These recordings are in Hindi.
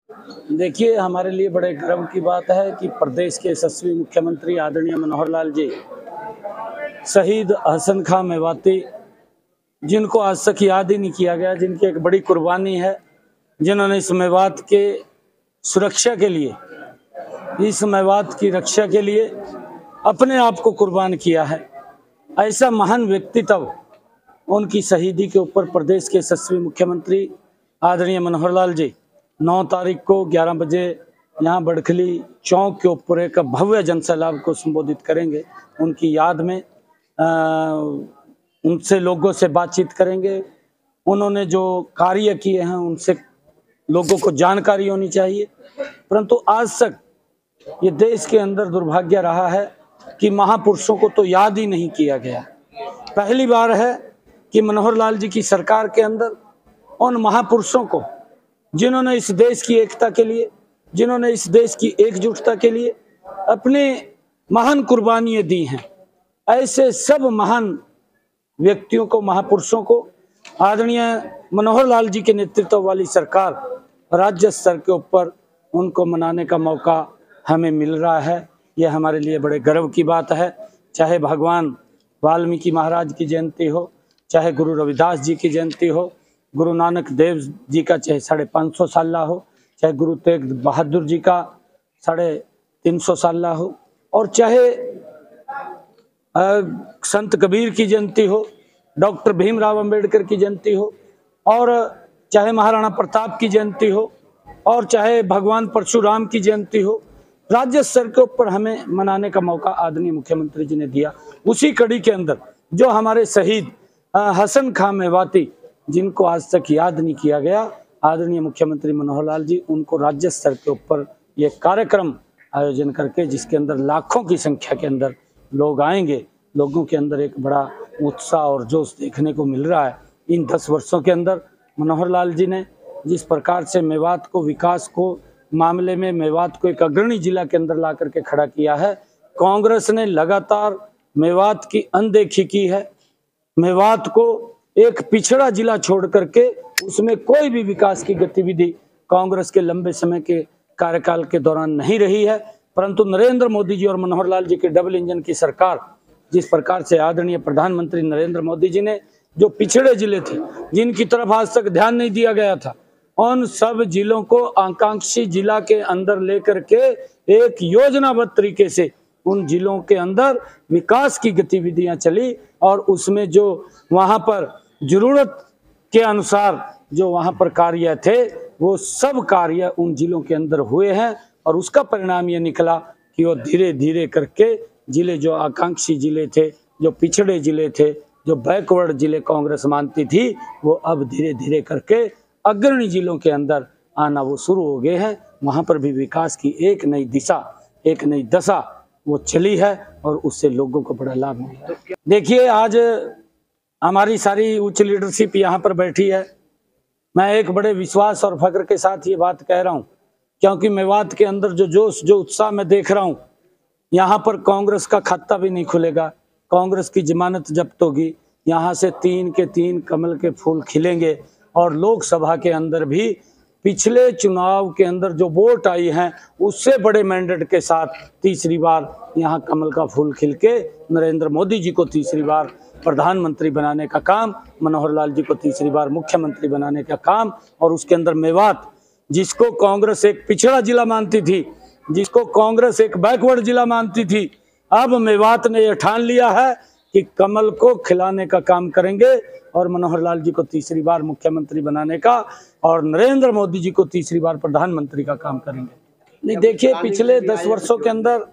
देखिए, हमारे लिए बड़े गर्व की बात है कि प्रदेश के यशस्वी मुख्यमंत्री आदरणीय मनोहर लाल जी, शहीद हसन खां मेवाती, जिनको आज तक याद ही नहीं किया गया, जिनकी एक बड़ी कुर्बानी है, जिन्होंने इस मेवात के सुरक्षा के लिए, इस मेवात की रक्षा के लिए अपने आप को कुर्बान किया है। ऐसा महान व्यक्तित्व, उनकी शहीदी के ऊपर प्रदेश के यशस्वी मुख्यमंत्री आदरणीय मनोहर लाल जी 9 तारीख को 11 बजे यहाँ बड़खली चौक के ऊपर एक भव्य जनसैलाब को संबोधित करेंगे। उनकी याद में उनसे लोगों से बातचीत करेंगे। उन्होंने जो कार्य किए हैं उनसे लोगों को जानकारी होनी चाहिए। परंतु आज तक ये देश के अंदर दुर्भाग्य रहा है कि महापुरुषों को तो याद ही नहीं किया गया। पहली बार है कि मनोहर लाल जी की सरकार के अंदर उन महापुरुषों को, जिन्होंने इस देश की एकता के लिए, जिन्होंने इस देश की एकजुटता के लिए अपने महान कुर्बानियां दी हैं, ऐसे सब महान व्यक्तियों को, महापुरुषों को आदरणीय मनोहर लाल जी के नेतृत्व वाली सरकार राज्य स्तर के ऊपर उनको मनाने का मौका हमें मिल रहा है। यह हमारे लिए बड़े गर्व की बात है। चाहे भगवान वाल्मीकि महाराज की जयंती हो, चाहे गुरु रविदास जी की जयंती हो, गुरु नानक देव जी का चाहे 550 साल हो, चाहे गुरु तेग बहादुर जी का 350 साल हो, और चाहे संत कबीर की जयंती हो, डॉक्टर भीमराव अंबेडकर की जयंती हो, और चाहे महाराणा प्रताप की जयंती हो, और चाहे भगवान परशुराम की जयंती हो, राज्य स्तर के ऊपर हमें मनाने का मौका आदरणीय मुख्यमंत्री जी ने दिया। उसी कड़ी के अंदर जो हमारे शहीद हसन खां मेवाती, जिनको आज तक याद नहीं किया गया, आदरणीय मुख्यमंत्री मनोहर लाल जी उनको राज्य स्तर के ऊपर ये कार्यक्रम आयोजन करके, जिसके अंदर लाखों की संख्या के अंदर लोग आएंगे, लोगों के अंदर एक बड़ा उत्साह और जोश देखने को मिल रहा है। इन 10 वर्षों के अंदर मनोहर लाल जी ने जिस प्रकार से मेवात को, विकास को मामले में मेवात को एक अग्रणी जिला के अंदर ला करके खड़ा किया है, कांग्रेस ने लगातार मेवात की अनदेखी की है। मेवात को एक पिछड़ा जिला छोड़ करके उसमें कोई भी विकास की गतिविधि कांग्रेस के लंबे समय के कार्यकाल के दौरान नहीं रही है। परंतु नरेंद्र मोदी जी और मनोहर लाल जी के डबल इंजन की सरकार, जिस प्रकार से आदरणीय प्रधानमंत्री नरेंद्र मोदी जी ने जो पिछड़े जिले थे, जिनकी तरफ आज तक ध्यान नहीं दिया गया था, उन सब जिलों को आकांक्षी जिला के अंदर लेकर के एक योजनाबद्ध तरीके से उन जिलों के अंदर विकास की गतिविधियां चली, और उसमें जो वहां पर जरूरत के अनुसार जो वहां पर कार्य थे, वो सब कार्य उन जिलों के अंदर हुए हैं। और उसका परिणाम ये निकला कि वो धीरे धीरे करके जिले, जो आकांक्षी जिले थे, जो पिछड़े जिले थे, जो बैकवर्ड जिले कांग्रेस मानती थी, वो अब धीरे धीरे करके अग्रणी जिलों के अंदर आना वो शुरू हो गए हैं। वहां पर भी विकास की एक नई दिशा, एक नई दशा वो चली है, और उससे लोगों को बड़ा लाभ मिला है। देखिए, आज हमारी सारी उच्च लीडरशिप यहाँ पर बैठी है। मैं एक बड़े विश्वास और फख्र के साथ ये बात कह रहा हूँ, क्योंकि मेवात के अंदर जो जोश, जो उत्साह मैं देख रहा हूँ, यहाँ पर कांग्रेस का खाता भी नहीं खुलेगा, कांग्रेस की जमानत जब्त होगी, यहाँ से 3 के 3 कमल के फूल खिलेंगे। और लोकसभा के अंदर भी पिछले चुनाव के अंदर जो वोट आई हैं, उससे बड़े मैंडेट के साथ तीसरी बार यहाँ कमल का फूल खिल के नरेंद्र मोदी जी को तीसरी बार प्रधानमंत्री बनाने का काम, मनोहर लाल जी को तीसरी बार मुख्यमंत्री बनाने का काम, और उसके अंदर मेवात, जिसको कांग्रेस एक पिछड़ा जिला मानती थी, जिसको कांग्रेस एक बैकवर्ड जिला मानती थी, अब मेवात ने यह ठान लिया है कि कमल को खिलाने का काम करेंगे, और मनोहर लाल जी को तीसरी बार मुख्यमंत्री बनाने का, और नरेंद्र मोदी जी को तीसरी बार प्रधानमंत्री का काम करेंगे। नहीं, देखिए, पिछले 10 वर्षों के अंदर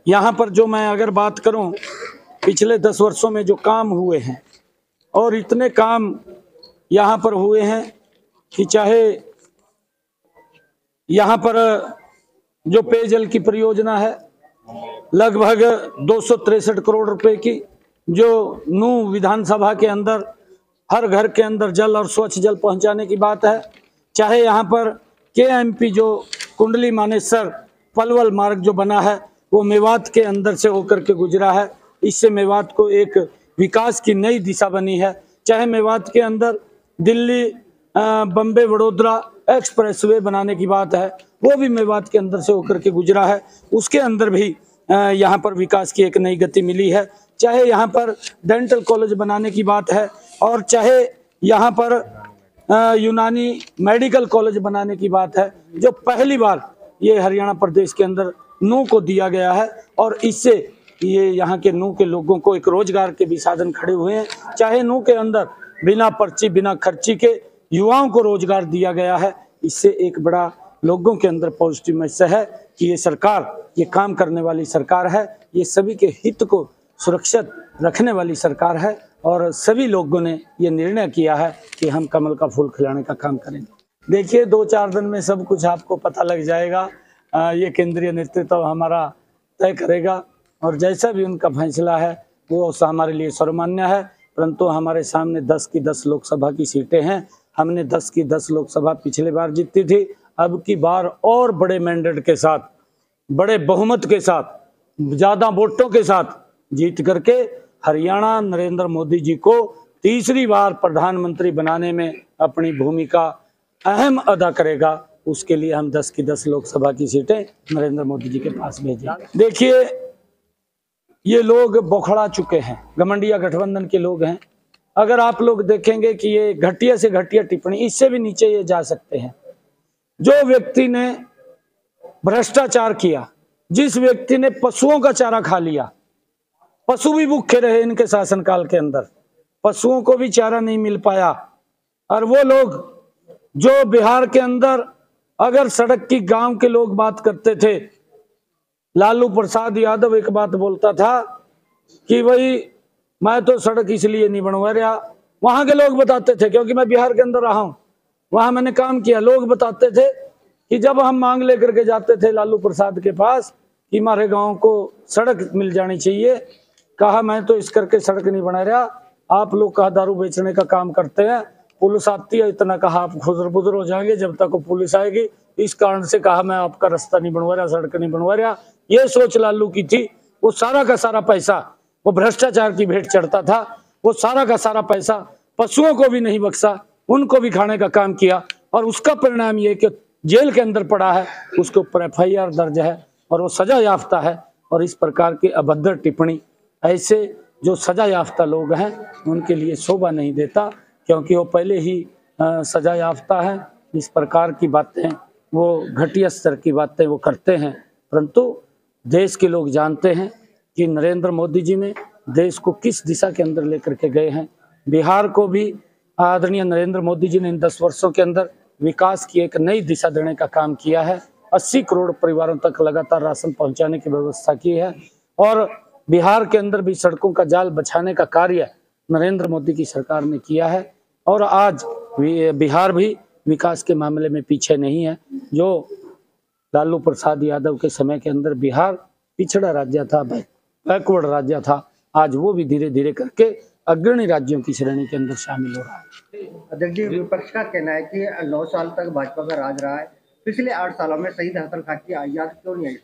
यहाँ पर जो मैं अगर बात करूं, पिछले 10 वर्षों में जो काम हुए हैं, और इतने काम यहाँ पर हुए हैं कि चाहे यहाँ पर जो पेयजल की परियोजना है, लगभग 263 करोड़ रुपए की, जो नूह विधानसभा के अंदर हर घर के अंदर जल और स्वच्छ जल पहुंचाने की बात है, चाहे यहाँ पर KMP जो कुंडली मानेसर पलवल मार्ग जो बना है, वो मेवात के अंदर से होकर के गुजरा है, इससे मेवात को एक विकास की नई दिशा बनी है। चाहे मेवात के अंदर दिल्ली, बम्बे, वडोदरा एक्सप्रेसवे बनाने की बात है, वो भी मेवात के अंदर से होकर के गुजरा है। उसके अंदर भी यहाँ पर विकास की एक नई गति मिली है। चाहे यहाँ पर डेंटल कॉलेज बनाने की बात है और चाहे यहाँ पर यूनानी मेडिकल कॉलेज बनाने की बात है, जो पहली बार ये हरियाणा प्रदेश के अंदर नूह को दिया गया है और इससे ये यहाँ के नूह के लोगों को एक रोजगार के भी साधन खड़े हुए हैं। चाहे नूह के अंदर बिना पर्ची बिना खर्ची के युवाओं को रोजगार दिया गया है। इससे एक बड़ा लोगों के अंदर पॉजिटिव मैसेज है कि ये सरकार ये काम करने वाली सरकार है, ये सभी के हित को सुरक्षित रखने वाली सरकार है और सभी लोगों ने ये निर्णय किया है कि हम कमल का फूल खिलाने का काम करेंगे। देखिए 2-4 दिन में सब कुछ आपको पता लग जाएगा। ये केंद्रीय नेतृत्व हमारा तय करेगा और जैसा भी उनका फैसला है वो हमारे लिए सर्वमान्य है। परंतु हमारे सामने 10 की 10 लोकसभा की सीटें हैं। हमने 10 की 10 लोकसभा पिछले बार जीती थी। अब की बार और बड़े मैंडेट के साथ, बड़े बहुमत के साथ, ज़्यादा वोटों के साथ जीत करके हरियाणा नरेंद्र मोदी जी को तीसरी बार प्रधानमंत्री बनाने में अपनी भूमिका अहम अदा करेगा। उसके लिए हम 10 की 10 लोकसभा की सीटें नरेंद्र मोदी जी के पास भेजेंगे। देखिए ये लोग बौखला चुके हैं, घमंडिया गठबंधन के लोग हैं। अगर आप लोग देखेंगे कि ये घटिया से घटिया टिप्पणी, इससे भी नीचे ये जा सकते हैं। जो व्यक्ति ने भ्रष्टाचार किया, जिस व्यक्ति ने पशुओं का चारा खा लिया, पशु भी भूखे रहे इनके शासनकाल के अंदर, पशुओं को भी चारा नहीं मिल पाया। और वो लोग जो बिहार के अंदर अगर सड़क की गांव के लोग बात करते थे, लालू प्रसाद यादव एक बात बोलता था कि भाई मैं तो सड़क इसलिए नहीं बनवा रहा, वहां के लोग बताते थे, क्योंकि मैं बिहार के अंदर रहा हूं, वहां मैंने काम किया, लोग बताते थे कि जब हम मांग लेकर के जाते थे लालू प्रसाद के पास कि हमारे गांव को सड़क मिल जानी चाहिए, कहा मैं तो इस करके सड़क नहीं बना रहा, आप लोग कहा दारू बेचने का काम करते हैं, पुलिस आती है, इतना कहा आप खुदर बुदर हो जाएंगे जब तक वो पुलिस आएगी, इस कारण से कहा मैं आपका रास्ता नहीं बनवा रहा, सड़क नहीं बनवा रहा। ये सोच लालू की थी। वो सारा का सारा पैसा वो भ्रष्टाचार की भेंट चढ़ता था, वो सारा का सारा पैसा पशुओं को भी नहीं बख्शा, उनको भी खाने का काम किया और उसका परिणाम ये कि जेल के अंदर पड़ा है, उसके ऊपर FIR दर्ज है और वो सजा याफ्ता है। और इस प्रकार की अभद्र टिप्पणी ऐसे जो सजा याफ्ता लोग हैं उनके लिए शोभा नहीं देता, क्योंकि वो पहले ही सजा याफ्ता है। इस प्रकार की बातें, वो घटिया स्तर की बातें वो करते हैं। परंतु देश के लोग जानते हैं कि नरेंद्र मोदी जी ने देश को किस दिशा के अंदर लेकर के गए हैं। बिहार को भी आदरणीय नरेंद्र मोदी जी ने इन 10 वर्षों के अंदर विकास की एक नई दिशा देने का काम किया है। 80 करोड़ परिवारों तक लगातार राशन पहुंचाने की व्यवस्था की है और बिहार के अंदर भी सड़कों का जाल बिछाने का कार्य नरेंद्र मोदी की सरकार ने किया है। और आज बिहार भी विकास के मामले में पीछे नहीं है। जो लालू प्रसाद यादव के समय के अंदर बिहार पिछड़ा राज्य था, बैकवर्ड राज्य था, आज वो भी धीरे धीरे करके अग्रणी राज्यों की श्रेणी के अंदर शामिल हो रहा है। अध्यक्ष जी, विपक्ष का कहना है कि 9 साल तक भाजपा का राज रहा है, पिछले 8 सालों में शहीद हसन खान की याद क्यों नहीं आई?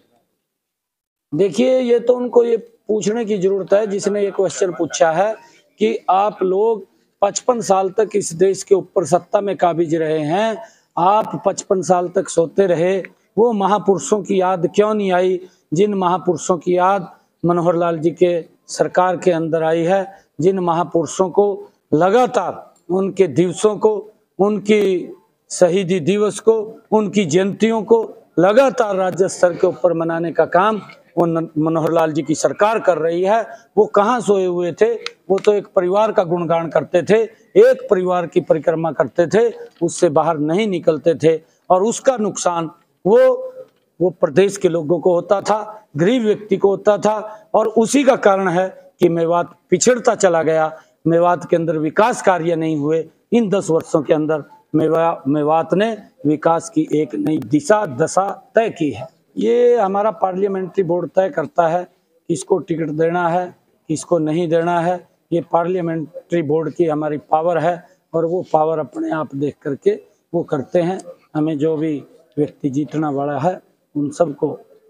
देखिए ये तो उनको ये पूछने की जरूरत है जिसने ये क्वेश्चन पूछा है कि आप लोग 55 साल तक इस देश के ऊपर सत्ता में काबिज रहे हैं, आप 55 साल तक सोते रहे, वो महापुरुषों की याद क्यों नहीं आई जिन महापुरुषों की याद मनोहर लाल जी के सरकार के अंदर आई है, जिन महापुरुषों को लगातार उनके दिवसों को, उनकी शहीदी दिवस को, उनकी जयंतियों को लगातार राज्य स्तर के ऊपर मनाने का काम वो मनोहर लाल जी की सरकार कर रही है। वो कहाँ सोए हुए थे? वो तो एक परिवार का गुणगान करते थे, एक परिवार की परिक्रमा करते थे, उससे बाहर नहीं निकलते थे और उसका नुकसान वो प्रदेश के लोगों को होता था, गरीब व्यक्ति को होता था। और उसी का कारण है कि मेवात पिछड़ता चला गया, मेवात के अंदर विकास कार्य नहीं हुए। इन 10 वर्षों के अंदर मेवात ने विकास की एक नई दशा तय की है। ये हमारा पार्लियामेंट्री बोर्ड तय करता है किसको टिकट देना है, किसको नहीं देना है। ये पार्लियामेंट्री बोर्ड की हमारी पावर है और वो पावर अपने आप देख करके वो करते हैं। हमें जो भी व्यक्ति जीतना वाला है उन सबको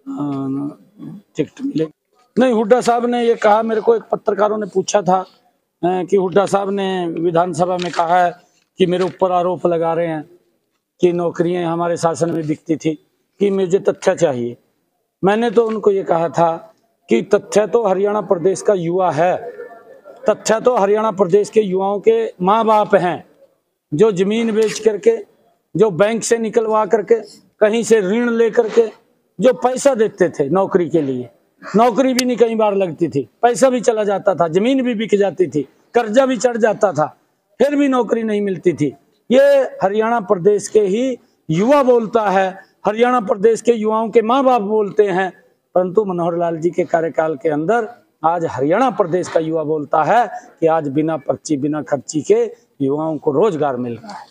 टिकट मिले। नहीं, हुड्डा साहब ने ये कहा, मेरे को एक पत्रकारों ने पूछा था कि हुड्डा साहब ने विधानसभा में कहा है कि मेरे ऊपर आरोप लगा रहे हैं। कि नौकरियां हमारे शासन में बिकती थी कि मुझे तथ्य चाहिए। मैंने तो उनको ये कहा था कि तथ्य तो हरियाणा प्रदेश का युवा है, तथ्य तो हरियाणा प्रदेश के युवाओं के माँ बाप हैं, जो जमीन बेच करके, जो बैंक से निकलवा करके, कहीं से ऋण लेकर के जो पैसा देते थे नौकरी के लिए, नौकरी भी नहीं कई बार लगती थी, पैसा भी चला जाता था, जमीन भी बिक जाती थी, कर्जा भी चढ़ जाता था, फिर भी नौकरी नहीं मिलती थी। ये हरियाणा प्रदेश के ही युवा बोलता है, हरियाणा प्रदेश के युवाओं के माँ बाप बोलते हैं। परंतु मनोहर लाल जी के कार्यकाल के अंदर आज हरियाणा प्रदेश का युवा बोलता है कि आज बिना पर्ची बिना खर्ची के युवाओं को रोजगार मिल रहा है।